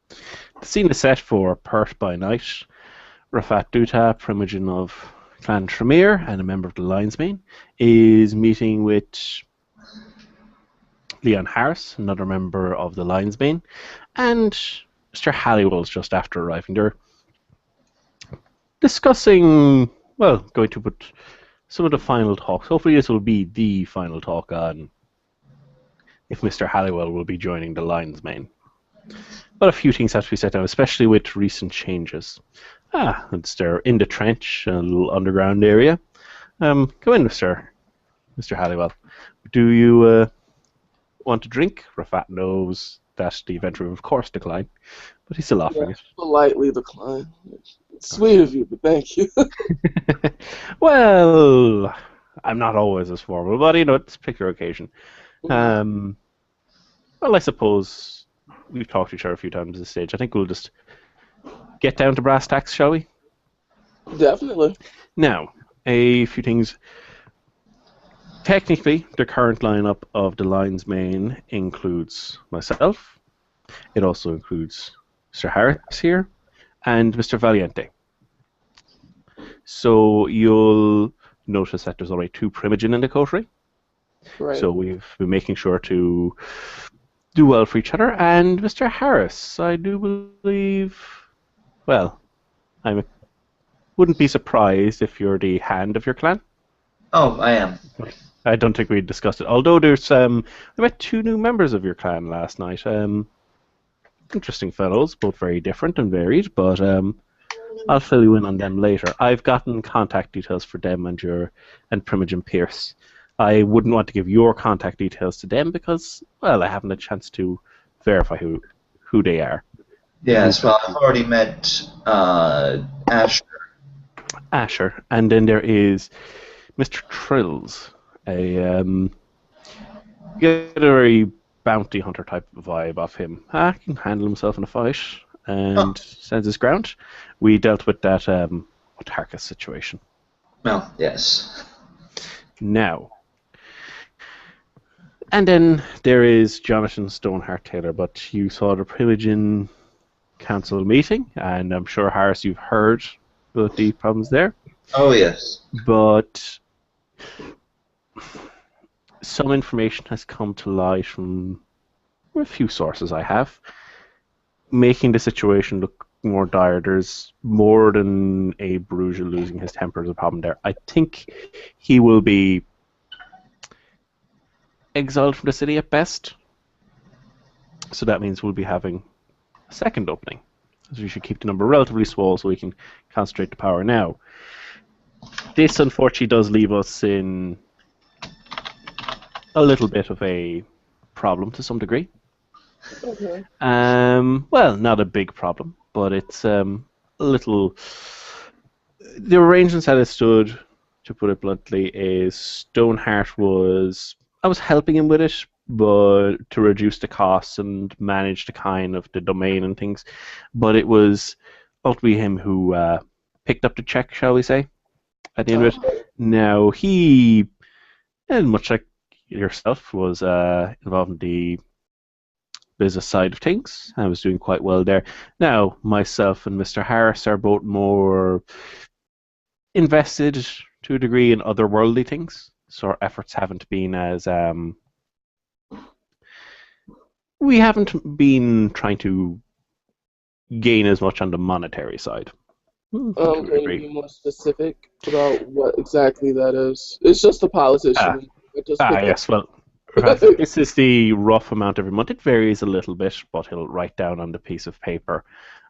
The scene is set for Perth by night. Rafat Dutta, Primogen of Clan Tremere and a member of the Lion's Mane, is meeting with Leon Harris, another member of the Lion's Mane, and Mr. Halliwell's just after arriving. They're discussing, well, going to put some of the final talks. Hopefully this will be the final talk on if Mr. Halliwell will be joining the Lion's Mane. But a few things have to be set down, especially with recent changes. They're in the trench, a little underground area. Come in, Mr. Halliwell. Do you want a drink? Rafat knows that the adventure will, of course, decline, but he's still offering Yeah, it. politely decline. It's sweet of you, but thank you. Well, I'm not always as formal, but it's a particular occasion. Well, I suppose we've talked to each other a few times at this stage. I think we'll just get down to brass tacks, shall we? Definitely. Now, a few things. Technically, the current lineup of the Lion's Mane includes myself. It also includes Mr. Harris here and Mr. Valiente. So you'll notice that there's already 2 Primogen in the coterie. Right. So we've been making sure to do well for each other. And Mr. Harris, I do believe, well, I wouldn't be surprised if you're the hand of your clan. Oh, I am. I don't think we discussed it. Although there's, I met 2 new members of your clan last night. Interesting fellows, both very different and varied, but I'll fill you in on them later. I've gotten contact details for them and Primogen Pierce. I wouldn't want to give your contact details to them because, well, I haven't a chance to verify who they are. Yes, well, I've already met Asher. Asher, and then there is Mr. Trills, a get a very bounty hunter type of vibe off him. He can handle himself in a fight and stands his ground. We dealt with that Tarkus situation. Well, yes. Now, and then there is Jonathan Stoneheart Taylor, but you saw the Primogen Council meeting, and I'm sure, Harris, you've heard about the problems there. Oh, yes. But some information has come to light from a few sources I have, making the situation look more dire. There's more than a Bruges losing his temper as a problem there. I think he will be exiled from the city at best. So that means we'll be having a second opening. So we should keep the number relatively small so we can concentrate the power now. This unfortunately does leave us in a little bit of a problem to some degree. Okay. Well, not a big problem, but it's a little. The arrangements that it stood, to put it bluntly, is Stoneheart I was helping him with it, but to reduce the costs and manage the kind of the domain and things. But it was ultimately him who picked up the check, shall we say, at the end of it. Now he, and much like yourself, was involved in the business side of things. I was doing quite well there. Now, myself and Mr. Harris are both more invested to a degree in otherworldly things, so our efforts haven't been as we haven't been trying to gain as much on the monetary side. Can you be more specific about what exactly that is? It's just a politician. Yes, well, this is the rough amount every month. It varies a little bit, but he'll write down on the piece of paper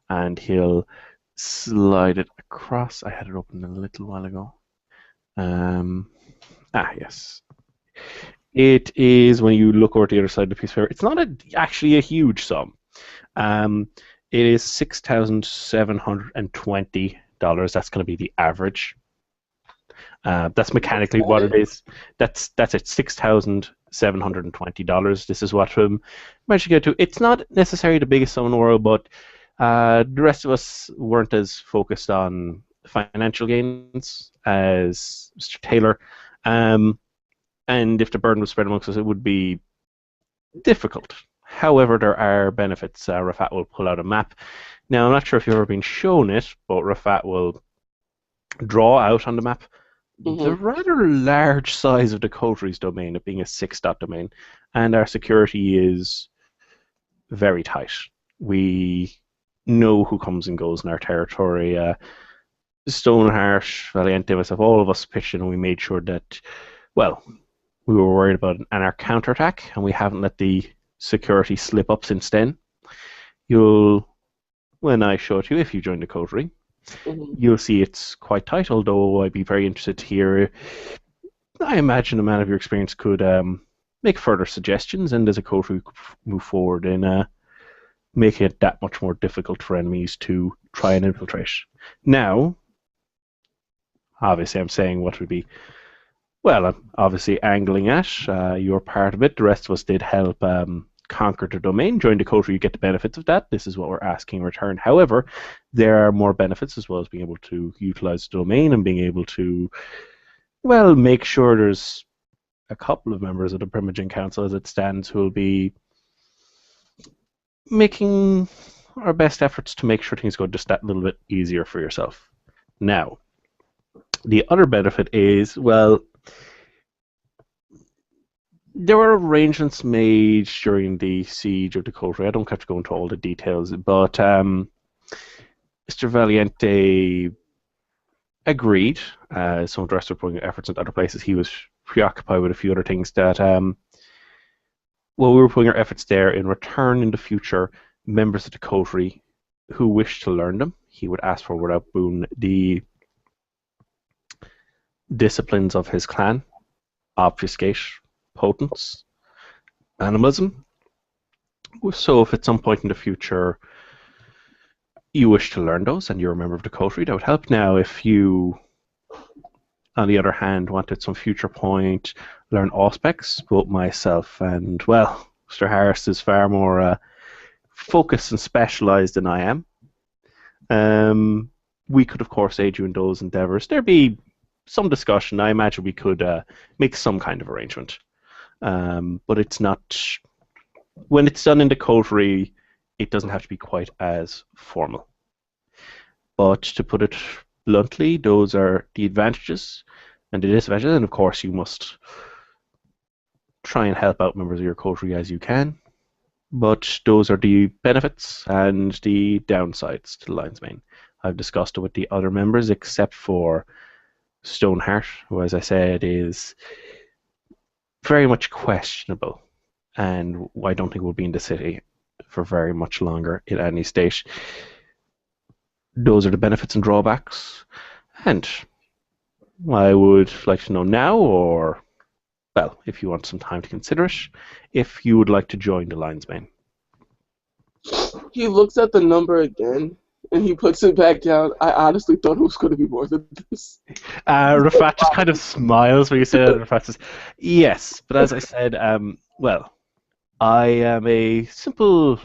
and he'll slide it across. I had it open a little while ago. Yes. It is, when you look over to the other side of the piece of paper, it's not actually a huge sum. It is $6,720. That's going to be the average. That's mechanically what it is. That's it. $6,720. This is what managed to get to. It's not necessarily the biggest sum in the world, but the rest of us weren't as focused on financial gains as Mr. Taylor. And if the burden was spread amongst us, it would be difficult. However, there are benefits. Rafat will pull out a map. Now, I'm not sure if you've ever been shown it, but Rafat will draw out on the map the Mhm. rather large size of the coteries domain, it being a 6-dot domain, and our security is very tight. We know who comes and goes in our territory. Stoneheart, Valiente, myself, all of us pitched in and we made sure that, well, we were worried about our counterattack and we haven't let the security slip up since then. You'll, when I show it to you, if you join the coterie, Mhm. you'll see it's quite tight, although I'd be very interested to hear. I imagine a man of your experience could make further suggestions, and as a coterie, we could move forward in making it that much more difficult for enemies to try and infiltrate. Now, obviously, I'm saying what would be, well, I'm obviously angling at. You're part of it. The rest of us did help conquer the domain. Join the coterie, you get the benefits of that. This is what we're asking in return. However, there are more benefits as well as being able to utilize the domain and being able to, well, make sure there's a couple of members of the Primogen Council as it stands who will be making our best efforts to make sure things go just that little bit easier for yourself. Now, the other benefit is, well, there were arrangements made during the siege of the coterie. I don't have to go into all the details, but Mr. Valiente agreed. Some of the rest were putting efforts into other places. He was preoccupied with a few other things that, well, we were putting our efforts there. In return, in the future, members of the coterie who wished to learn them, he would ask for without boon the disciplines of his clan: obfuscate, potence, animalism. So if at some point in the future you wish to learn those and you're a member of the coterie, that would help. Now, if you, on the other hand, wanted some future point, learn Auspex, both myself and, well, Mr. Harris is far more focused and specialised than I am. We could, of course, aid you in those endeavours. There'd be some discussion. I imagine we could make some kind of arrangement. But it's not, when it's done in the coterie, it doesn't have to be quite as formal. But to put it bluntly, those are the advantages and the disadvantages. And of course, you must try and help out members of your coterie as you can. But those are the benefits and the downsides to the Lion's Mane. I've discussed it with the other members, except for Stoneheart, who, as I said, is very much questionable, and I don't think will be in the city for very much longer in any state. Those are the benefits and drawbacks, and I would like to know now, or, well, if you want some time to consider it, if you would like to join the Lion's Mane. He looks at the number again, and he puts it back down. I honestly thought it was going to be more than this. Rafat just kind of smiles when you say that. Rafat says, yes, but as I said, well, I'm a simple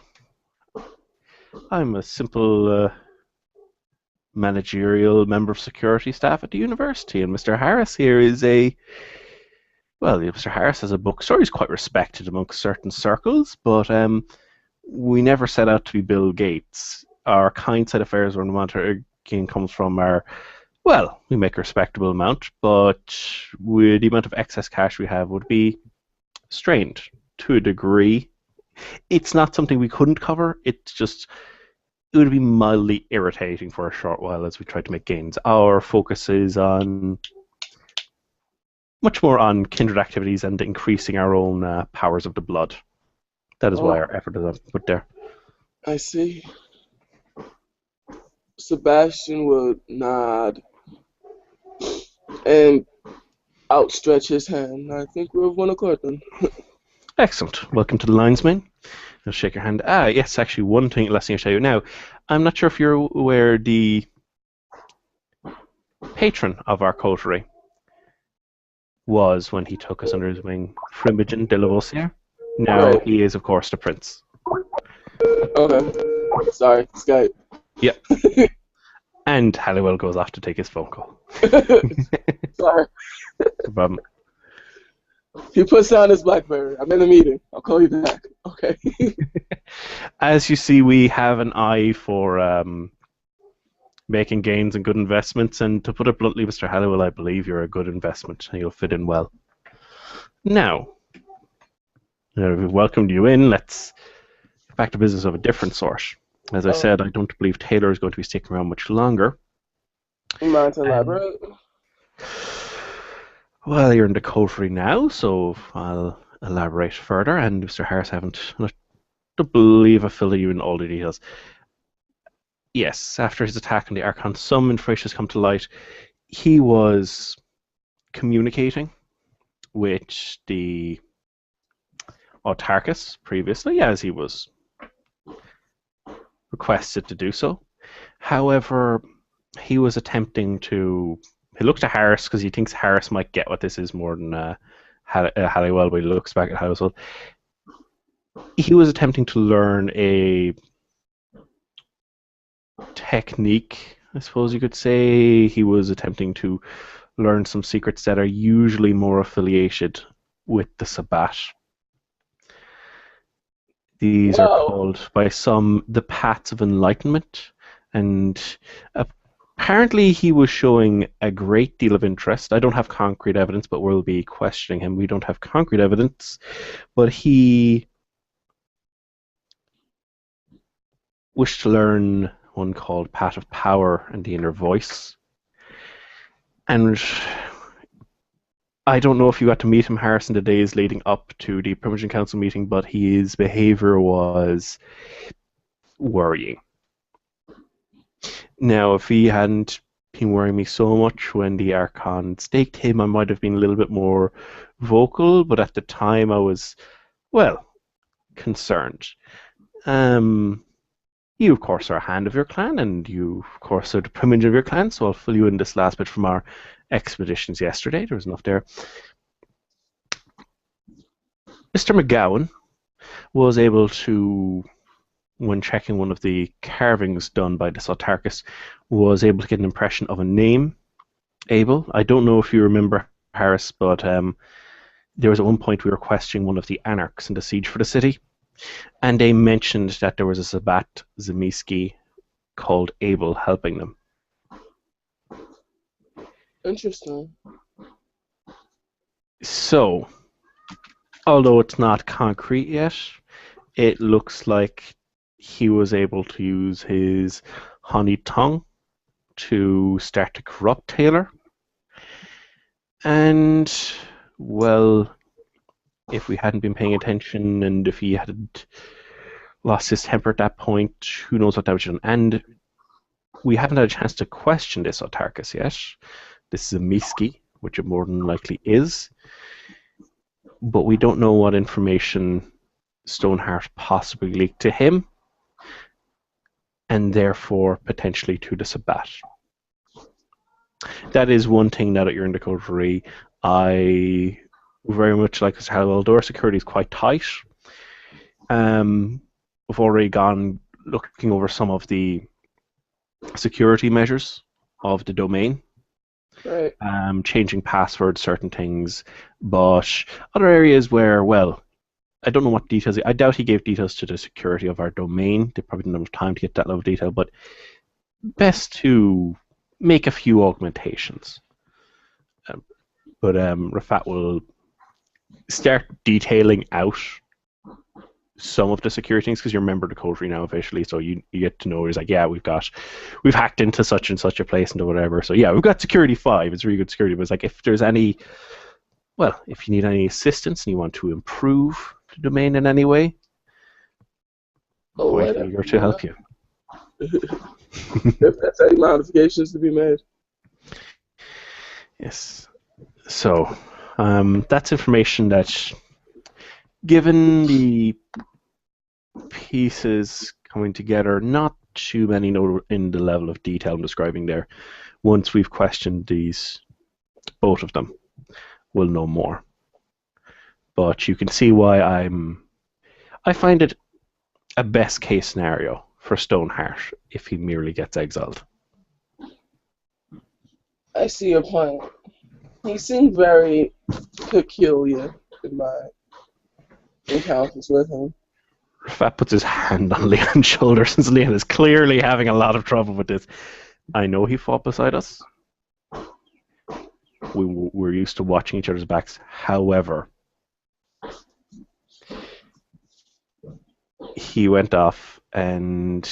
managerial member of security staff at the university, and Mr. Harris here is Mr. Harris has a bookstore. He's quite respected amongst certain circles, but we never set out to be Bill Gates. Our kind side affairs where the monetary gain comes from are, well, we make a respectable amount, but with the amount of excess cash we have would be strained to a degree. It's not something we couldn't cover. It's just, it would be mildly irritating for a short while as we try to make gains. Our focus is on much more on kindred activities and increasing our own powers of the blood. That is why our effort is put there. I see. Sebastian would nod and outstretch his hand. I think we're of one accord then. Excellent. Welcome to the Lion's Mane. I'll shake your hand. Yes, actually, one last thing I'll tell you now. I'm not sure if you're aware the patron of our coterie was, when he took us under his wing, Frimogen de Lavoisier. Now he is, of course, the prince. Okay. Sorry, Skype. Yep. And Halliwell goes off to take his phone call. Sorry. No problem. He puts down his BlackBerry. I'm in a meeting. I'll call you back. Okay. As you see, we have an eye for making gains and good investments, and to put it bluntly, Mr. Halliwell, I believe you're a good investment and you'll fit in well. Now, we've welcomed you in. Let's get back to business of a different sort. As I said, I don't believe Taylor is going to be sticking around much longer. You mind to elaborate? Well, you're in the coterie now, so I'll elaborate further. And Mr. Harris, I don't believe I filled you in all the details. Yes, after his attack on the Archon, some information has come to light. He was communicating with the Autarchus previously, as he was requested to do so. However, he was attempting to. He looked at Harris because he thinks Harris might get what this is more than Halliwell, but he looks back at Halliwell. He was attempting to learn a technique, I suppose you could say. He was attempting to learn some secrets that are usually more affiliated with the Sabbat. These are called by some the Paths of Enlightenment, and apparently he was showing a great deal of interest. I don't have concrete evidence, but we'll be questioning him. We don't have concrete evidence, but he wished to learn one called Path of Power and the Inner Voice. And I don't know if you got to meet him, Harris, in the days leading up to the Provincial Council meeting, but his behaviour was worrying. Now, if he hadn't been worrying me so much when the Archon staked him, I might have been a little bit more vocal, but at the time I was, well, concerned. You, of course, are a hand of your clan, and you, of course, are the primage of your clan, so I'll fill you in this last bit from our expeditions yesterday. There was enough there. Mr. McGowan was able to, when checking one of the carvings done by the Autarchus, was able to get an impression of a name, Abel. I don't know if you remember, Harris, but there was at one point we were questioning one of the anarchs in the siege for the city, and they mentioned that there was a Sabbat Zemiski called Abel helping them. Interesting. So, although it's not concrete yet, it looks like he was able to use his honey tongue to start to corrupt Taylor. And, well, if we hadn't been paying attention and if he hadn't lost his temper at that point, who knows what that would have done. And we haven't had a chance to question this Autarchus yet. This is a Miski, which it more than likely is. But we don't know what information Stoneheart possibly leaked to him, and therefore potentially to the Sabbat. That is one thing now that you're in the coterie. I very much like Mr. Halliwell. Door security is quite tight. We've already gone looking over some of the security measures of the domain. Right. Changing passwords, certain things, but other areas where, well, I don't know what details. I doubt he gave details to the security of our domain. They probably didn't have time to get that level of detail, but best to make a few augmentations. But Rafat will start detailing out some of the security things because you're a member of the coterie now officially, so you get to know. It's like, yeah, we've hacked into such and such a place and whatever. So yeah, we've got security 5. It's really good security. But it's like if there's any, well, if you need any assistance and you want to improve the domain in any way, quite eager to help you. If that's any modifications to be made. Yes. So that's information that, given the pieces coming together, not too many in the level of detail I'm describing there. Once we've questioned both of them, we'll know more. But you can see why I find it a best case scenario for Stoneheart if he merely gets exiled. I see your point. He seemed very peculiar, in my encounters with him. Rafat puts his hand on Leon's shoulder since Leon is clearly having a lot of trouble with this. I know he fought beside us. We're used to watching each other's backs. However, he went off and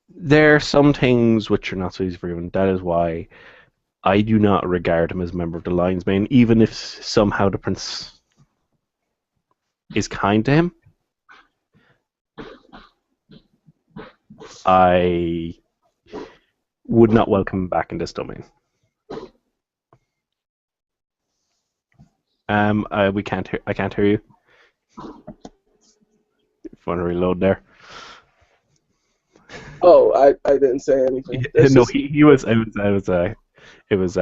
there are some things which are not so easy for him. That is why I do not regard him as a member of the Lion's Mane, even if somehow the Prince is kind to him. I would not welcome him back in this domain. We can't hear. I can't hear you. If you want to reload there. Oh, I didn't say anything. No, he was. It was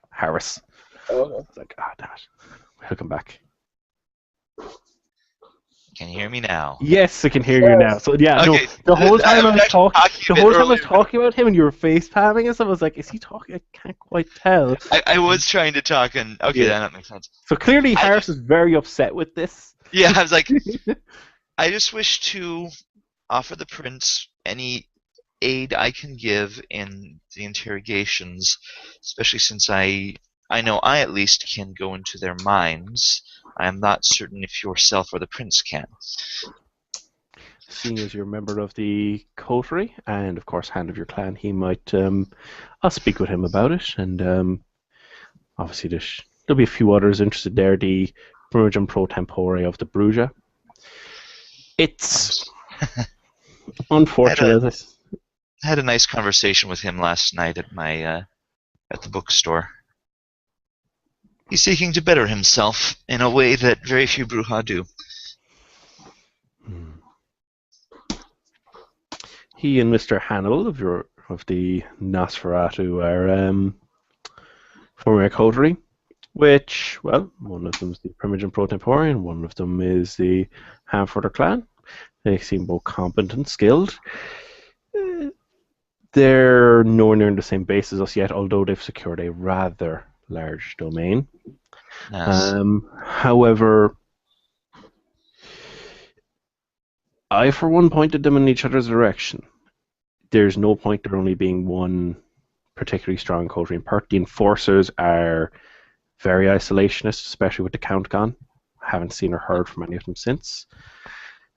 Harris. Oh, okay. It's like, damn it. He'll come back. Can you hear me now? Yes, I can hear you now. So yeah, Okay, no, the whole time I was talking talking about him, and you were face palming us. I was like, is he talking? I can't quite tell. I was trying to talk, and okay, Yeah. that makes sense. So clearly, Harris is very upset with this. Yeah, I was like, I just wish to offer the Prince any aid I can give in the interrogations, especially since I know I at least can go into their minds. I am not certain if yourself or the Prince can. Seeing as you're a member of the coterie, and of course, hand of your clan, he might. I'll speak with him about it, and obviously there'll be a few others interested there. The Brujan Pro Tempore of the Bruja. It's unfortunate. I had a nice conversation with him last night at my at the bookstore. He's seeking to better himself in a way that very few Bruja do. He and Mr. Hannibal of the Nosferatu are forming a coterie, which, well, one of them is the Primogen Pro Tempore, and one of them is the Hamforder clan. They seem both competent and skilled. They're nowhere near the same base as us yet, although they've secured a rather large domain. Yes. However, I, for one, pointed them in each other's direction. There's no point there only being one particularly strong coterie in Perth. The Enforcers are very isolationist, especially with the Count gone. I haven't seen or heard from any of them since.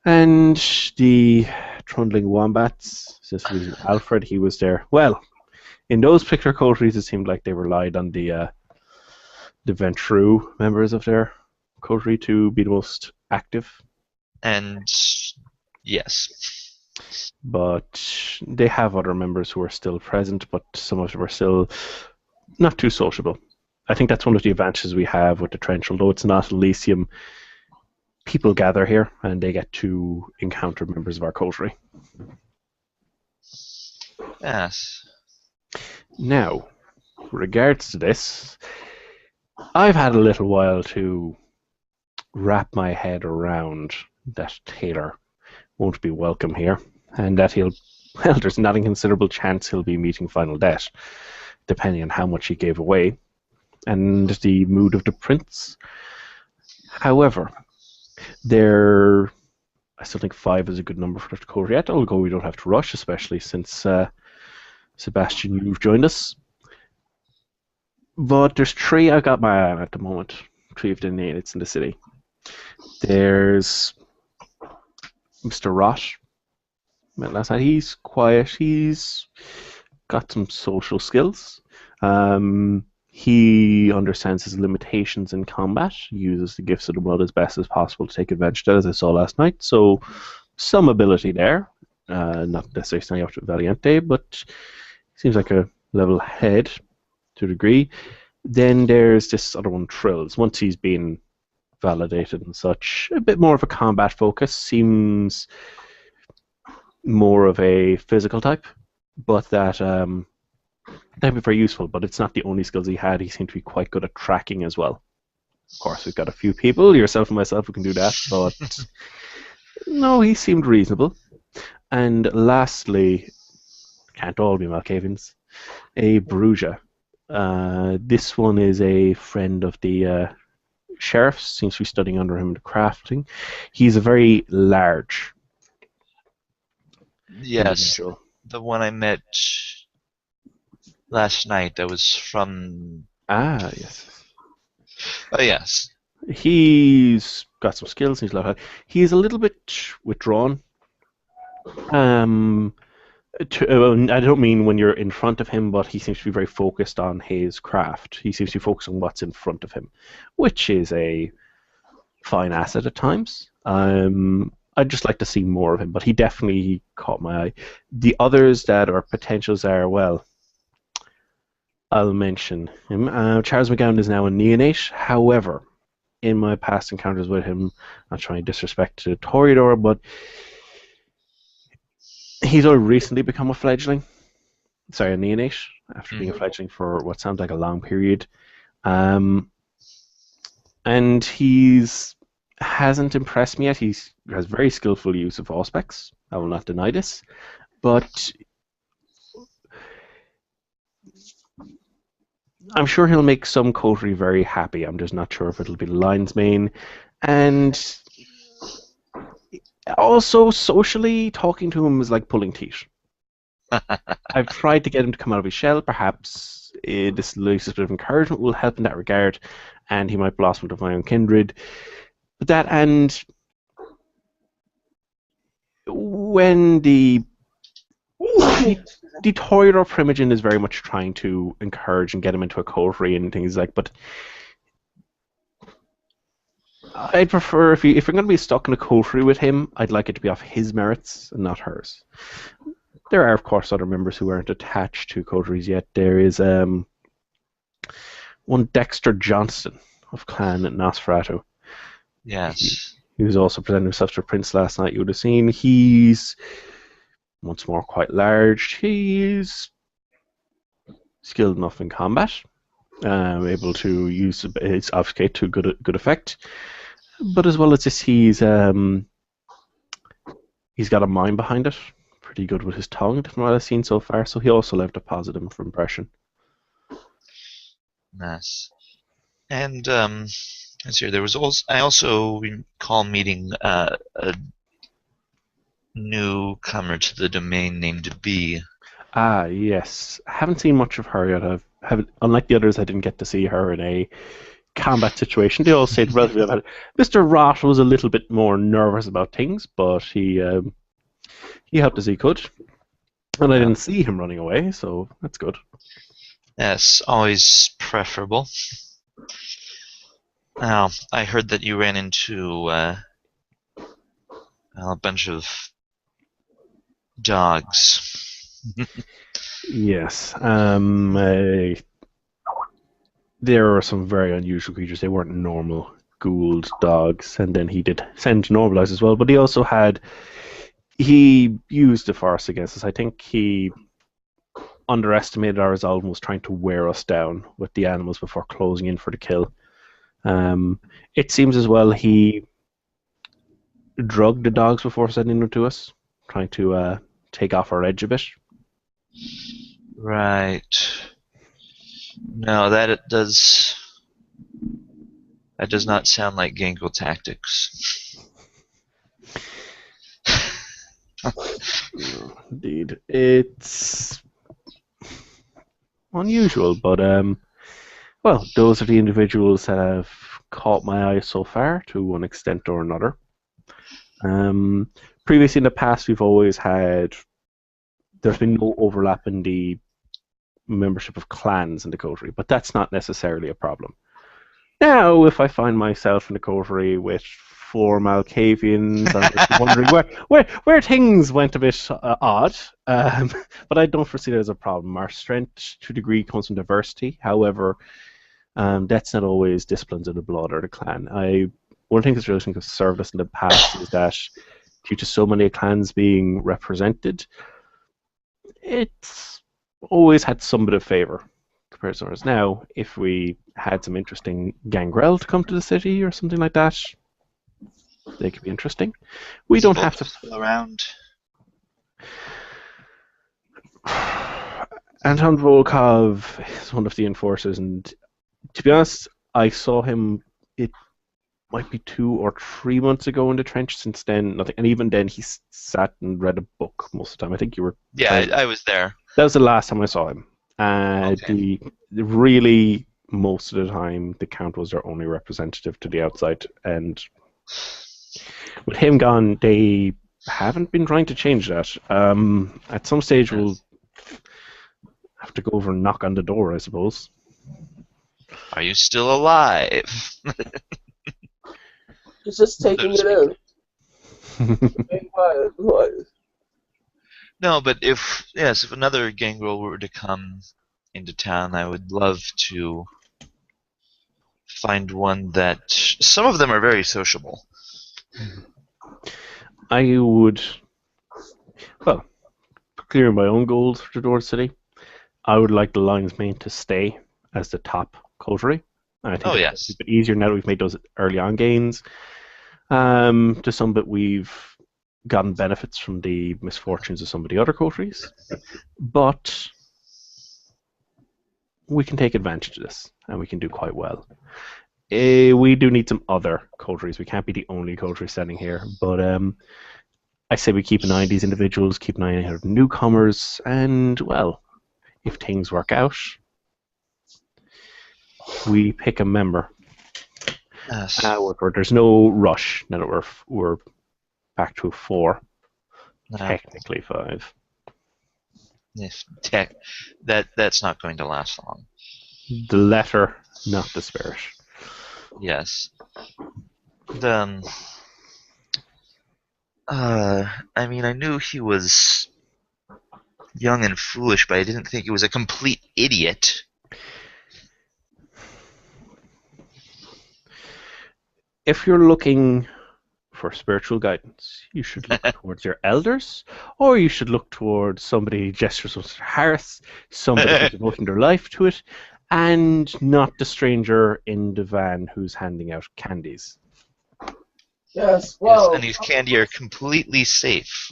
And the Trundling Wombats, since losing Alfred, he was there. Well, in those particular coteries, it seemed like they relied on the Ventru members of their coterie to be the most active. And yes. But they have other members who are still present, but some of them are still not too sociable. I think that's one of the advantages we have with the Trench. Although it's not Elysium, people gather here and they get to encounter members of our coterie. Yes. Now, regards to this, I've had a little while to wrap my head around that Taylor won't be welcome here, and that there's not a considerable chance he'll be meeting final debt, depending on how much he gave away, and the mood of the Prince. However, I still think 5 is a good number for the coterie yet, although we don't have to rush, especially since Sebastian, you've joined us. But there's 3 I've got my eye on at the moment. 3 of the units in the city. There's Mr. Rott. Met last night. He's quiet. He's got some social skills. He understands his limitations in combat. He uses the gifts of the blood as best as possible to take advantage of that, as I saw last night. So, some ability there. Not necessarily up to Valiente, but seems like a level head to a degree. Then there's this other one, Trills. Once he's been validated and such, a bit more of a combat focus. Seems more of a physical type, but that'd be very useful. But it's not the only skills he had. He seemed to be quite good at tracking as well. Of course, we've got a few people, yourself and myself, who can do that, but no, he seemed reasonable. And lastly, can't all be Malkavians, a Bruja. This one is a friend of the sheriff, seems to be studying under him in crafting. He's a very large Yes, individual. the one I met last night. That was from. Ah, yes. Oh yes. He's got some skills. He's a little bit withdrawn. Um, I don't mean when you're in front of him, but he seems to be very focused on his craft. He seems to be focused on what's in front of him, which is a fine asset at times. I'd just like to see more of him, but he definitely caught my eye. The others that are potentials are, well, I'll mention him. Charles McGowan is now a neonate. However, in my past encounters with him, not trying to disrespect to Toreador, but he's only recently become a fledgling. Sorry, a neonate, after being a Mhm. fledgling for what sounds like a long period. Um, and he's hasn't impressed me yet. He has very skillful use of aspects. I will not deny this, but I'm sure he'll make some coterie very happy. I'm just not sure if it'll be the lion's mane. And also, socially, talking to him is like pulling teeth. I've tried to get him to come out of his shell. Perhaps this little bit of encouragement will help in that regard, and he might blossom into my own kindred. But that, and when the Toreador Primogen is very much trying to encourage and get him into a coterie and things like, but I'd prefer if you're going to be stuck in a coterie with him, I'd like it to be off his merits and not hers. There are, of course, other members who aren't attached to coteries yet. There is one Dexter Johnston of Clan Nosferatu. Yes. He was also presenting himself to Prince last night. You would have seen he's once more quite large. He's skilled enough in combat, able to use his obfuscate to good effect. But as well as this, he's got a mind behind it. Pretty good with his tongue, from what I've seen so far. So he also left a positive impression. Nice. And let's see. There was also I also recall meeting a newcomer to the domain named B. Ah, yes. I haven't seen much of her yet. Unlike the others, I didn't get to see her in a combat situation. They all said relatively about it. Mr. Roth was a little bit more nervous about things, but he helped as he could. And I Yeah. didn't see him running away, so that's good. Yes, always preferable. Now, I heard that you ran into a bunch of dogs. Yes. There are some very unusual creatures. They weren't normal Gould dogs, and then he did send normalize as well. But he used the force against us. I think he underestimated our resolve and was trying to wear us down with the animals before closing in for the kill. It seems as well he drugged the dogs before sending them to us, trying to take off our edge a bit. Right. No, that does not sound like Gangle tactics. No, indeed, it's unusual, but well, those are the individuals that have caught my eye so far to one extent or another. Previously in the past, there's been no overlap in the membership of clans in the coterie, but that's not necessarily a problem. Now, if I find myself in a coterie with four Malkavians, I'm just wondering where things went a bit odd. But I don't foresee that as a problem. Our strength to a degree comes from diversity. However, that's not always disciplines of the blood or the clan. One thing that's really served us in the past is that due to so many clans being represented, it's always had some bit of favour compared to ours. Now, if we had some interesting gangrel to come to the city or something like that, they could be interesting. We don't have to. Around. Anton Volkov is one of the enforcers, and to be honest, I saw him. It might be 2 or 3 months ago in the trench. Since then, nothing. And even then, he sat and read a book most of the time. I think you were Yeah, playing. I was there. That was the last time I saw him. Okay. The really most of the time, the Count was their only representative to the outside, and with him gone, they haven't been trying to change that. At some stage, we'll Yes. have to go over and knock on the door, I suppose. Are you still alive? He's just So taking to it speak. in. Being quiet. What? No, but if another gangrel were to come into town, I would love to find one that some of them are very sociable. I would, well, clearing my own goals for the Door City, I would like the Lion's Mane to stay as the top coterie. And I think Oh it's yes. a bit easier now that we've made those early on gains. To some bit, we've gotten benefits from the misfortunes of some of the other coteries. But we can take advantage of this, and we can do quite well. We do need some other coteries. We can't be the only coterie standing here. But I say we keep an eye on these individuals, keep an eye on newcomers, and, well, if things work out, we pick a member. Yes. There's no rush now that we're back to 4, No. technically 5. If that's not going to last long. The letter, not the spirit. Yes. Then, I mean, I knew he was young and foolish, but I didn't think he was a complete idiot. If you're looking for spiritual guidance, you should look towards your elders, or you should look towards somebody who gestures with their hearth, somebody who's devoting their life to it, and not the stranger in the van who's handing out candies. Yes. Yes, Well, and these candy are completely safe.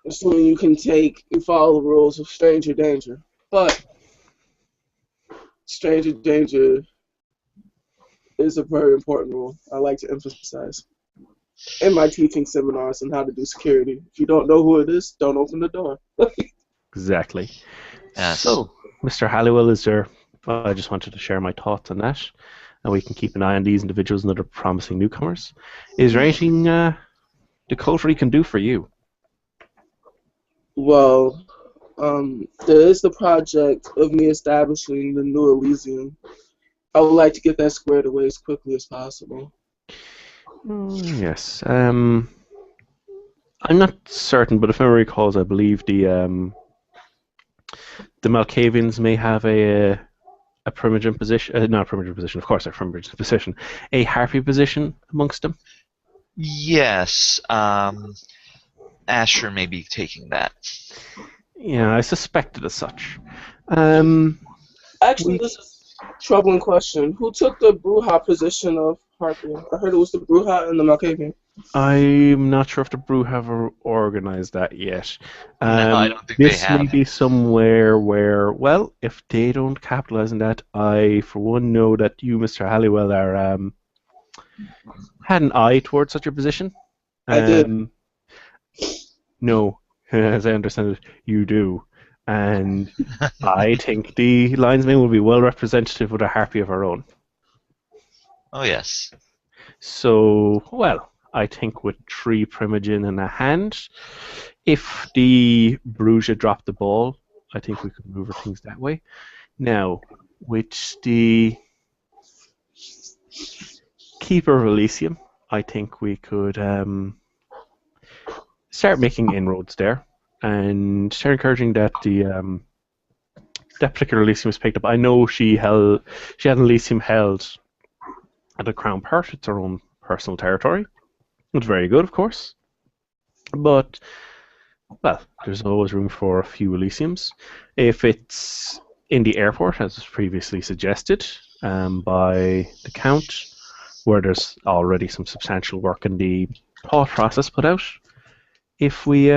assuming you follow the rules of stranger danger. But stranger danger is a very important rule. I like to emphasize in my teaching seminars on how to do security. If you don't know who it is, don't open the door. Exactly. Yes. So, Mr. Halliwell, I just wanted to share my thoughts on that, and we can keep an eye on these individuals and other promising newcomers. Is there anything the coterie can do for you? Well, there is the project of me establishing the New Elysium. I would like to get that squared away as quickly as possible. Yes. I'm not certain, but if memory recalls, I believe the Malkavians may have a primogen position, not a primogen position, of course, a primogen position, a harpy position amongst them. Yes. Asher may be taking that. Yeah, I suspected as such. Actually, this is a troubling question. Who took the Bruja position of Harpy? I heard it was the Bruja and the Malkavian. I'm not sure if the Brew have organized that yet. No, I don't think they This have. may be somewhere where, well, if they don't capitalize on that, I, for one, know that you, Mr. Halliwell, are had an eye towards such a position. I did. No, as I understand it, you do. And I think the linesman will be well representative with a harpy of her own. Oh yes. So, well, I think with 3 Primogen in a hand, if the Bruges dropped the ball, I think we could maneuver things that way. Now, with the Keeper of Elysium, I think we could start making inroads there and start encouraging that that particular Elysium was picked up. I know she had an Elysium held at the Crown Perth. It's her own personal territory. It's very good, of course. But, well, there's always room for a few Elysiums. If it's in the airport, as previously suggested by the Count, where there's already some substantial work in the thought process put out, if we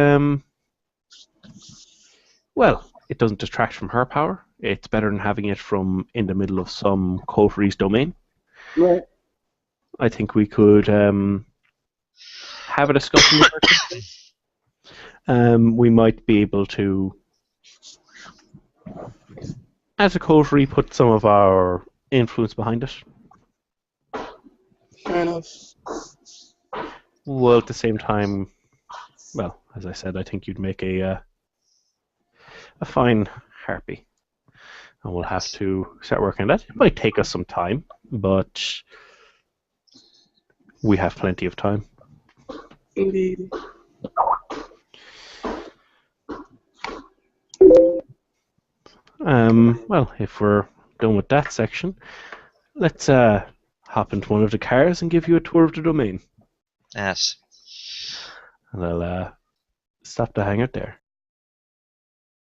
Well, it doesn't detract from her power. It's better than having it from in the middle of some coteries domain. Right. I think we could have a discussion with her. We might be able to, as a coterie, put some of our influence behind it. Fair enough. Well, at the same time, well, as I said, I think you'd make a fine harpy. And we'll have to start working on that. It might take us some time, but we have plenty of time. Indeed. Well, if we're done with that section, let's hop into one of the cars and give you a tour of the domain. Yes. And I'll stop the hangout there.